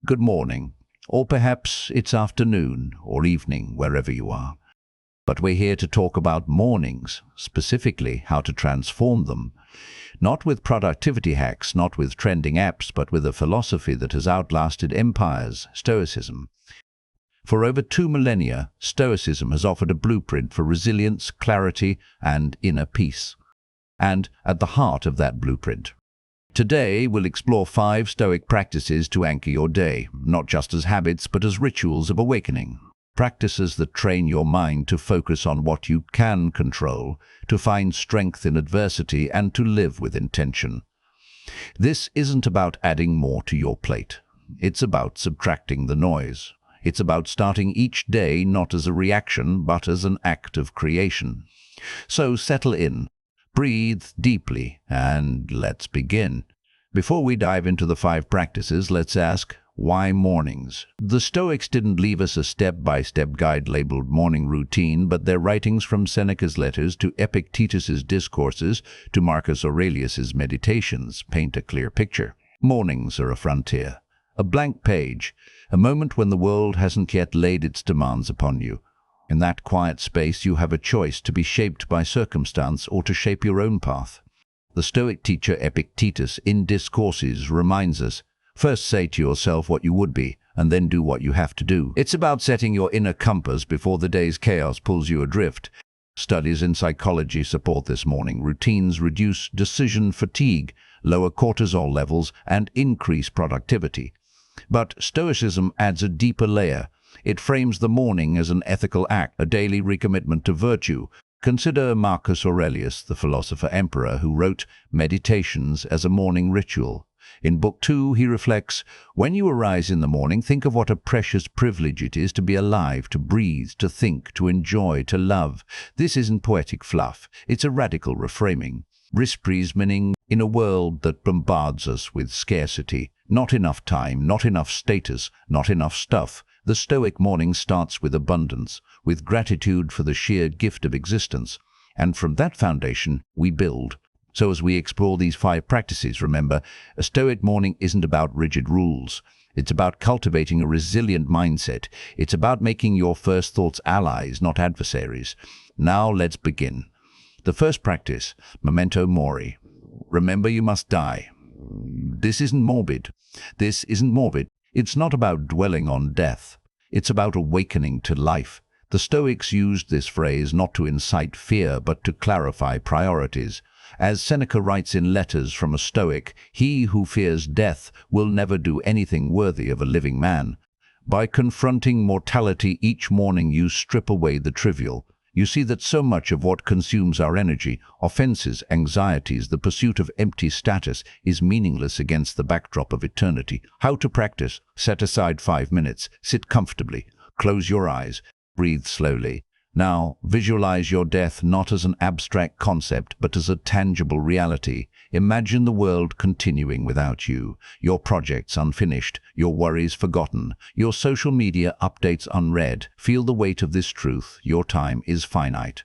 Good morning, or perhaps it's afternoon or evening wherever you are. But we're here to talk about mornings, specifically how to transform them. Not with productivity hacks, not with trending apps, but with a philosophy that has outlasted empires, Stoicism. For over 2 millennia, Stoicism has offered a blueprint for resilience, clarity, and inner peace. And at the heart of that blueprint, today we'll explore 5 Stoic practices to anchor your day, not just as habits but as rituals of awakening. Practices that train your mind to focus on what you can control, to find strength in adversity, and to live with intention. This isn't about adding more to your plate. It's about subtracting the noise. It's about starting each day not as a reaction but as an act of creation. So settle in. Breathe deeply, and let's begin. Before we dive into the 5 practices, let's ask, why mornings? The Stoics didn't leave us a step-by-step guide labeled morning routine, but their writings from Seneca's letters to Epictetus's discourses to Marcus Aurelius's meditations paint a clear picture. Mornings are a frontier, a blank page, a moment when the world hasn't yet laid its demands upon you. In that quiet space, you have a choice to be shaped by circumstance or to shape your own path. The Stoic teacher Epictetus in Discourses reminds us, first say to yourself what you would be, and then do what you have to do. It's about setting your inner compass before the day's chaos pulls you adrift. Studies in psychology support this. Morning routines reduce decision fatigue, lower cortisol levels, and increase productivity. But Stoicism adds a deeper layer. It frames the morning as an ethical act, a daily recommitment to virtue. Consider Marcus Aurelius, the philosopher-emperor, who wrote Meditations as a morning ritual. In Book 2, he reflects, when you arise in the morning, think of what a precious privilege it is to be alive, to breathe, to think, to enjoy, to love. This isn't poetic fluff. It's a radical reframing. Risprise, meaning in a world that bombards us with scarcity, not enough time, not enough status, not enough stuff. The Stoic morning starts with abundance, with gratitude for the sheer gift of existence. And from that foundation, we build. So as we explore these 5 practices, remember, a Stoic morning isn't about rigid rules. It's about cultivating a resilient mindset. It's about making your first thoughts allies, not adversaries. Now let's begin. The first practice, memento mori. Remember, you must die. This isn't morbid. It's not about dwelling on death. It's about awakening to life. The Stoics used this phrase not to incite fear, but to clarify priorities. As Seneca writes in Letters from a Stoic, he who fears death will never do anything worthy of a living man. By confronting mortality each morning, you strip away the trivial. You see that so much of what consumes our energy, offenses, anxieties, the pursuit of empty status, is meaningless against the backdrop of eternity. How to practice? Set aside 5 minutes. Sit comfortably. Close your eyes. Breathe slowly. Now, visualize your death not as an abstract concept, but as a tangible reality. Imagine the world continuing without you, your projects unfinished, your worries forgotten, your social media updates unread. Feel the weight of this truth. Your time is finite.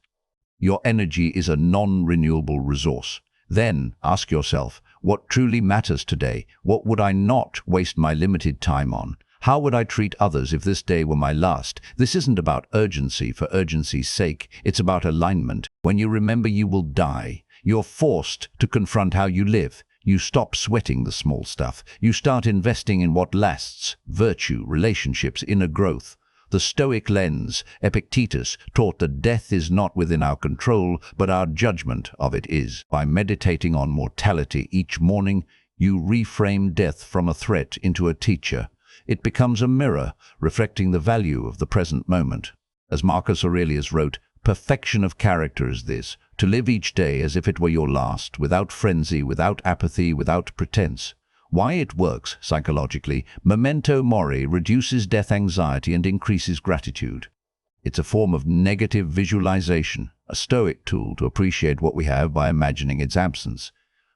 Your energy is a non-renewable resource. Then, ask yourself, what truly matters today? What would I not waste my limited time on? How would I treat others if this day were my last? This isn't about urgency for urgency's sake. It's about alignment. When you remember you will die, you're forced to confront how you live. You stop sweating the small stuff. You start investing in what lasts: virtue, relationships, inner growth. The Stoic lens, Epictetus, taught that death is not within our control, but our judgment of it is. By meditating on mortality each morning, you reframe death from a threat into a teacher. It becomes a mirror, reflecting the value of the present moment. As Marcus Aurelius wrote, perfection of character is this, to live each day as if it were your last, without frenzy, without apathy, without pretense. Why it works psychologically, memento mori reduces death anxiety and increases gratitude. It's a form of negative visualization, a Stoic tool to appreciate what we have by imagining its absence.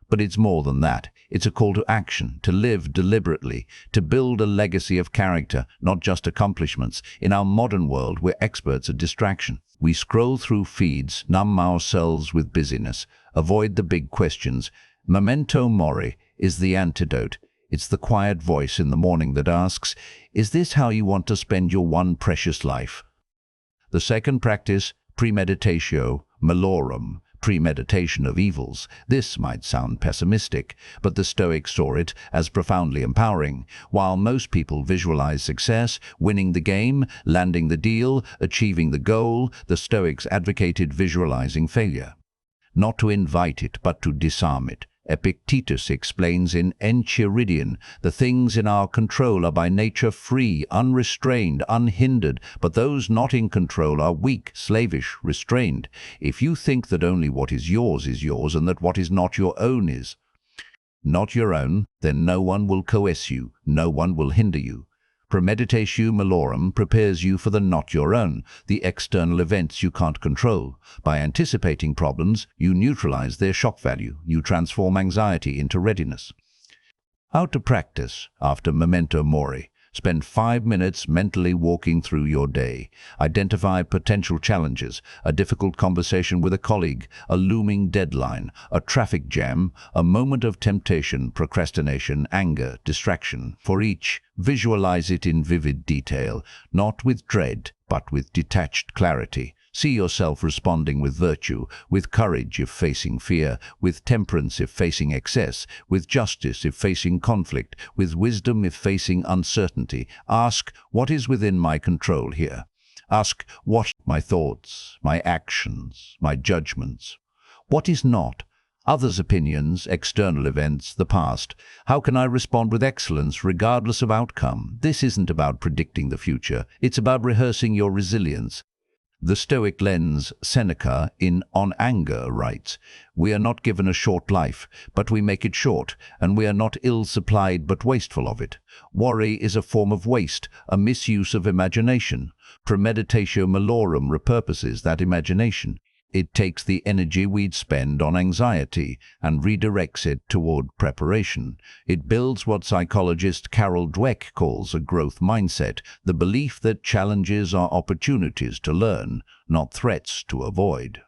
But it's more than that. It's a call to action, to live deliberately, to build a legacy of character, not just accomplishments. In our modern world, we're experts at distraction. We scroll through feeds, numb ourselves with busyness, avoid the big questions. Memento mori is the antidote. It's the quiet voice in the morning that asks, is this how you want to spend your one precious life? The second practice, premeditatio malorum, premeditation of evils. This might sound pessimistic, but the Stoics saw it as profoundly empowering. While most people visualize success, winning the game, landing the deal, achieving the goal, the Stoics advocated visualizing failure. Not to invite it, but to disarm it. Epictetus explains in Enchiridion, the things in our control are by nature free, unrestrained, unhindered, but those not in control are weak, slavish, restrained. If you think that only what is yours and that what is not your own is not your own, then no one will coerce you, no one will hinder you. Premeditatio malorum prepares you for the not your own, the external events you can't control. By anticipating problems, you neutralize their shock value. You transform anxiety into readiness. How to practice after memento mori. Spend 5 minutes mentally walking through your day. Identify potential challenges, a difficult conversation with a colleague, a looming deadline, a traffic jam, a moment of temptation, procrastination, anger, distraction. For each, visualize it in vivid detail, not with dread, but with detached clarity. See yourself responding with virtue, with courage if facing fear, with temperance if facing excess, with justice if facing conflict, with wisdom if facing uncertainty. Ask, what is within my control here? Ask, what my thoughts, my actions, my judgments? What is not? Others' opinions, external events, the past. How can I respond with excellence regardless of outcome? This isn't about predicting the future. It's about rehearsing your resilience. The Stoic lens, Seneca, in On Anger, writes, "We are not given a short life, but we make it short, and we are not ill-supplied but wasteful of it. Worry is a form of waste, a misuse of imagination. Premeditatio malorum repurposes that imagination. It takes the energy we'd spend on anxiety and redirects it toward preparation. It builds what psychologist Carol Dweck calls a growth mindset, the belief that challenges are opportunities to learn, not threats to avoid."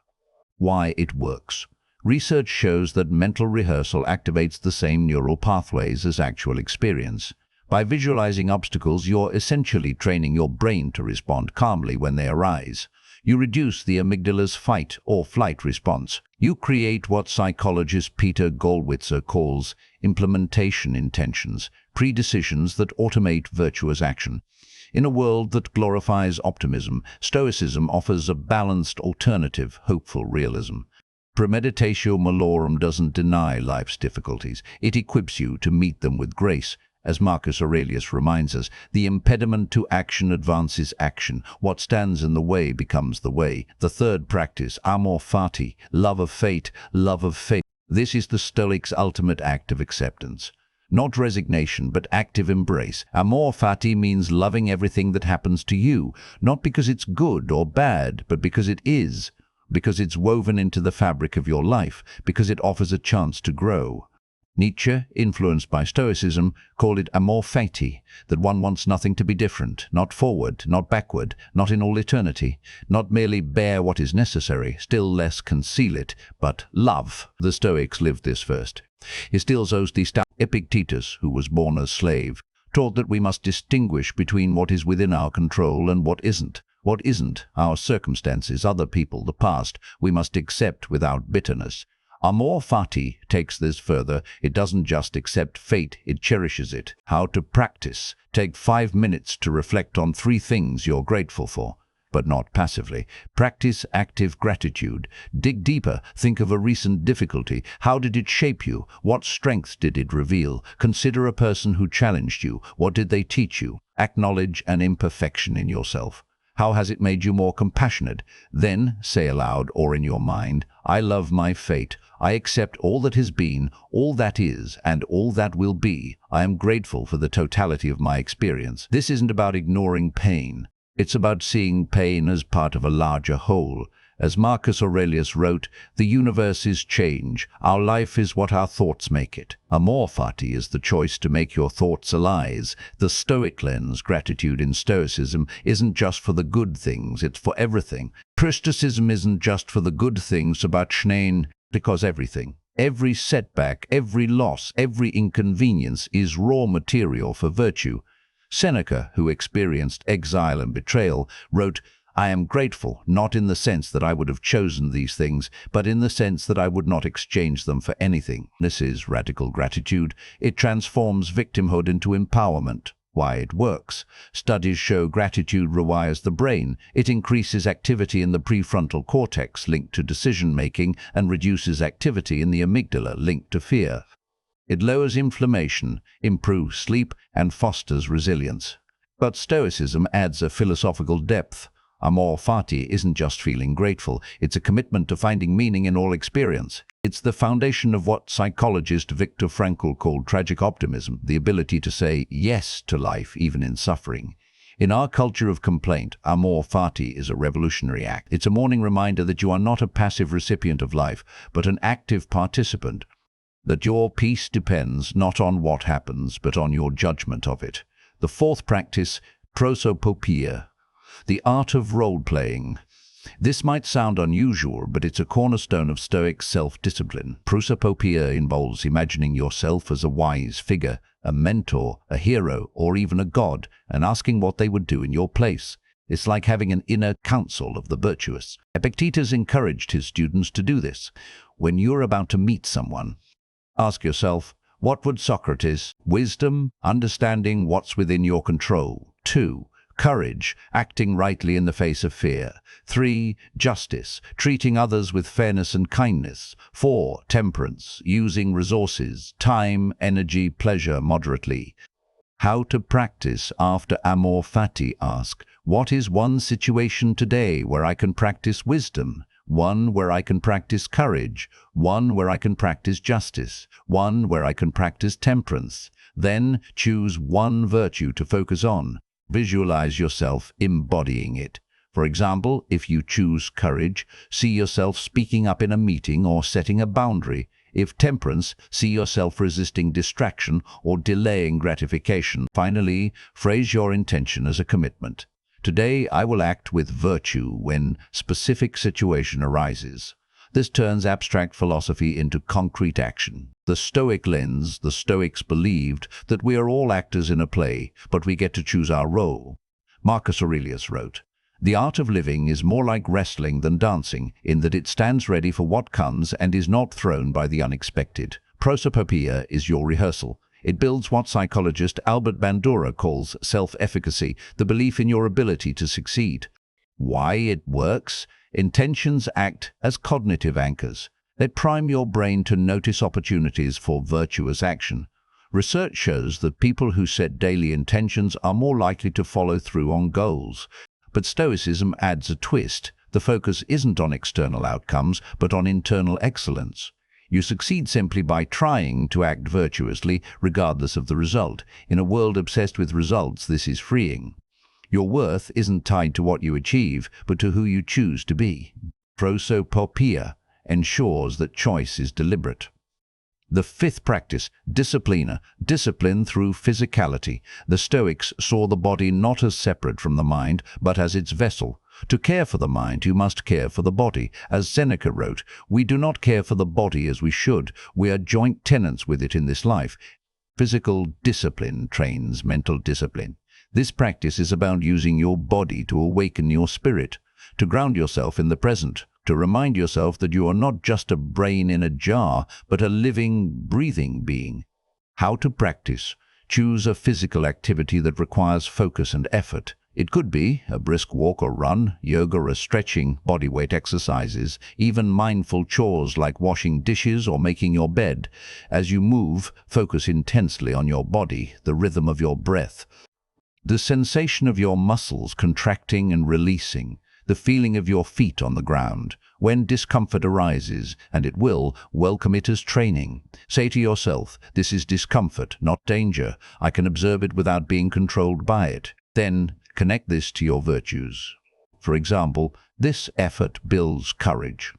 Why it works. Research shows that mental rehearsal activates the same neural pathways as actual experience. By visualizing obstacles, you're essentially training your brain to respond calmly when they arise. You reduce the amygdala's fight or flight response. You create what psychologist Peter Gollwitzer calls implementation intentions, predecisions that automate virtuous action. In a world that glorifies optimism, Stoicism offers a balanced alternative, hopeful realism. Premeditatio malorum doesn't deny life's difficulties. It equips you to meet them with grace. As Marcus Aurelius reminds us, the impediment to action advances action. What stands in the way becomes the way. The third practice, amor fati, love of fate, love of fate. This is the Stoics' ultimate act of acceptance. Not resignation, but active embrace. Amor fati means loving everything that happens to you, not because it's good or bad, but because it is, because it's woven into the fabric of your life, because it offers a chance to grow. Nietzsche, influenced by Stoicism, called it amor fati, that one wants nothing to be different, not forward, not backward, not in all eternity, not merely bear what is necessary, still less conceal it, but love. The Stoics lived this first. Stills Epictetus, who was born a slave, taught that we must distinguish between what is within our control and what isn't. What isn't, our circumstances, other people, the past, we must accept without bitterness. Amor fati takes this further. It doesn't just accept fate, it cherishes it. How to practice. Take 5 minutes to reflect on 3 things you're grateful for, but not passively. Practice active gratitude. Dig deeper. Think of a recent difficulty. How did it shape you? What strengths did it reveal? Consider a person who challenged you. What did they teach you? Acknowledge an imperfection in yourself. How has it made you more compassionate? Then say aloud or in your mind, I love my fate. I accept all that has been, all that is, and all that will be. I am grateful for the totality of my experience. This isn't about ignoring pain. It's about seeing pain as part of a larger whole. As Marcus Aurelius wrote, the universe is change. Our life is what our thoughts make it. Amor fati is the choice to make your thoughts allies. The Stoic lens, gratitude in Stoicism, isn't just for the good things, it's for everything. Pristicism isn't just for the good things, about Schnein, because everything Every setback, every loss, every inconvenience is raw material for virtue. Seneca, who experienced exile and betrayal, wrote, "I am grateful, not in the sense that I would have chosen these things, but in the sense that I would not exchange them for anything." This is radical gratitude. It transforms victimhood into empowerment. Why it works. Studies show gratitude rewires the brain. It increases activity in the prefrontal cortex linked to decision-making and reduces activity in the amygdala linked to fear. It lowers inflammation, improves sleep, and fosters resilience. But Stoicism adds a philosophical depth. Amor fati isn't just feeling grateful, it's a commitment to finding meaning in all experience. It's the foundation of what psychologist Viktor Frankl called tragic optimism, the ability to say yes to life even in suffering. In our culture of complaint, amor fati is a revolutionary act. It's a morning reminder that you are not a passive recipient of life, but an active participant. That your peace depends not on what happens, but on your judgment of it. The fourth practice, prosopopoeia, the art of role-playing. This might sound unusual, but it's a cornerstone of Stoic self-discipline. Prosopopoeia involves imagining yourself as a wise figure, a mentor, a hero, or even a god, and asking what they would do in your place. It's like having an inner council of the virtuous. Epictetus encouraged his students to do this. When you're about to meet someone, ask yourself, what would Socrates? Wisdom, understanding what's within your control. 2. Courage, acting rightly in the face of fear. 3. Justice, treating others with fairness and kindness. 4. Temperance, using resources, time, energy, pleasure moderately. How to practice after amor fati? Ask, what is one situation today where I can practice wisdom? One where I can practice courage, one where I can practice justice, one where I can practice temperance. Then choose one virtue to focus on. Visualize yourself embodying it. For example, if you choose courage, see yourself speaking up in a meeting or setting a boundary. If temperance, see yourself resisting distraction or delaying gratification. Finally, phrase your intention as a commitment. Today I will act with virtue when specific situation arises. This turns abstract philosophy into concrete action. The Stoic lens, the Stoics believed that we are all actors in a play, but we get to choose our role. Marcus Aurelius wrote, "The art of living is more like wrestling than dancing, in that it stands ready for what comes and is not thrown by the unexpected." Prosopopoeia is your rehearsal. It builds what psychologist Albert Bandura calls self-efficacy, the belief in your ability to succeed. Why it works? Intentions act as cognitive anchors. They prime your brain to notice opportunities for virtuous action. Research shows that people who set daily intentions are more likely to follow through on goals. But Stoicism adds a twist. The focus isn't on external outcomes, but on internal excellence. You succeed simply by trying to act virtuously, regardless of the result. In a world obsessed with results, this is freeing. Your worth isn't tied to what you achieve, but to who you choose to be. Prosopopoeia ensures that choice is deliberate. The fifth practice, disciplina, discipline through physicality. The Stoics saw the body not as separate from the mind, but as its vessel. To care for the mind, you must care for the body. As Seneca wrote, "We do not care for the body as we should. We are joint tenants with it in this life." Physical discipline trains mental discipline. This practice is about using your body to awaken your spirit, to ground yourself in the present, to remind yourself that you are not just a brain in a jar, but a living, breathing being. How to practice? Choose a physical activity that requires focus and effort. It could be a brisk walk or run, yoga or stretching, bodyweight exercises, even mindful chores like washing dishes or making your bed. As you move, focus intensely on your body, the rhythm of your breath, the sensation of your muscles contracting and releasing, the feeling of your feet on the ground. When discomfort arises, and it will, welcome it as training. Say to yourself, "This is discomfort, not danger. I can observe it without being controlled by it." Then connect this to your virtues. For example, this effort builds courage.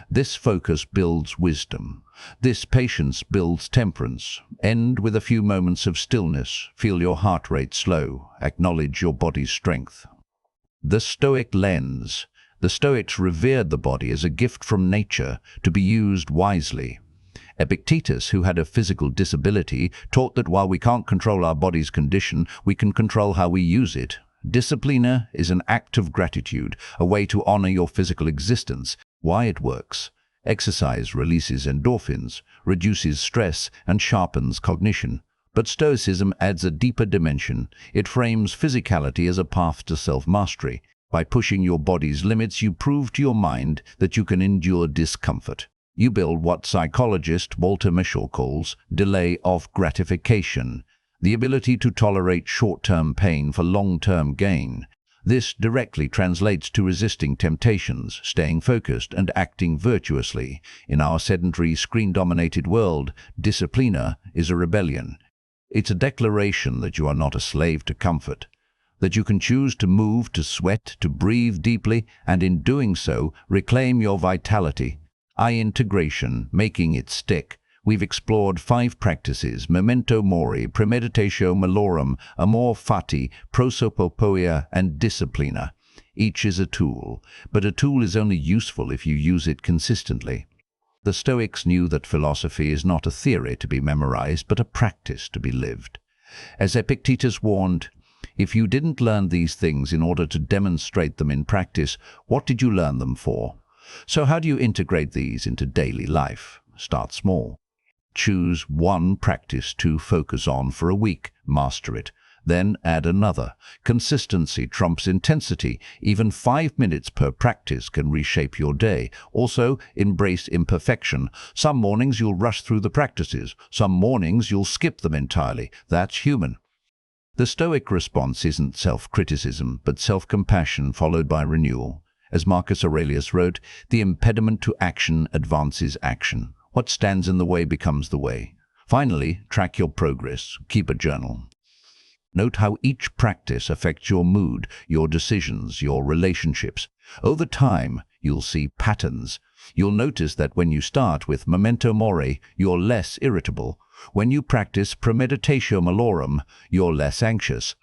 This focus builds wisdom. This patience builds temperance. End with a few moments of stillness. Feel your heart rate slow. Acknowledge your body's strength. The Stoic lens. The Stoics revered the body as a gift from nature to be used wisely. Epictetus, who had a physical disability, taught that while we can't control our body's condition, we can control how we use it. Disciplina is an act of gratitude, a way to honor your physical existence. Why it works. Exercise releases endorphins, reduces stress, and sharpens cognition. But Stoicism adds a deeper dimension. It frames physicality as a path to self-mastery. By pushing your body's limits, you prove to your mind that you can endure discomfort. You build what psychologist Walter Mischel calls delay of gratification, the ability to tolerate short-term pain for long-term gain. This directly translates to resisting temptations, staying focused, and acting virtuously. In our sedentary, screen-dominated world, disciplina is a rebellion. It's a declaration that you are not a slave to comfort, that you can choose to move, to sweat, to breathe deeply, and in doing so, reclaim your vitality. Integration, making it stick. We've explored 5 practices: memento mori, premeditatio malorum, amor fati, prosopopoia, and disciplina. Each is a tool, but a tool is only useful if you use it consistently. The Stoics knew that philosophy is not a theory to be memorized, but a practice to be lived. As Epictetus warned, if you didn't learn these things in order to demonstrate them in practice, what did you learn them for? So how do you integrate these into daily life? Start small. Choose one practice to focus on for a week. Master it. Then add another. Consistency trumps intensity. Even 5 minutes per practice can reshape your day. Also, embrace imperfection. Some mornings you'll rush through the practices. Some mornings you'll skip them entirely. That's human. The Stoic response isn't self-criticism, but self-compassion followed by renewal. As Marcus Aurelius wrote, the impediment to action advances action. What stands in the way becomes the way. Finally, track your progress. Keep a journal. Note how each practice affects your mood, your decisions, your relationships. Over time, you'll see patterns. You'll notice that when you start with memento mori, you're less irritable. When you practice premeditatio malorum, you're less anxious.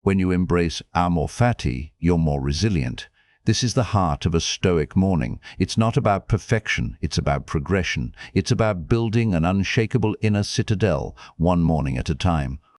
When you embrace amor fati, you're more resilient. This is the heart of a Stoic morning. It's not about perfection, it's about progression. It's about building an unshakable inner citadel, one morning at a time.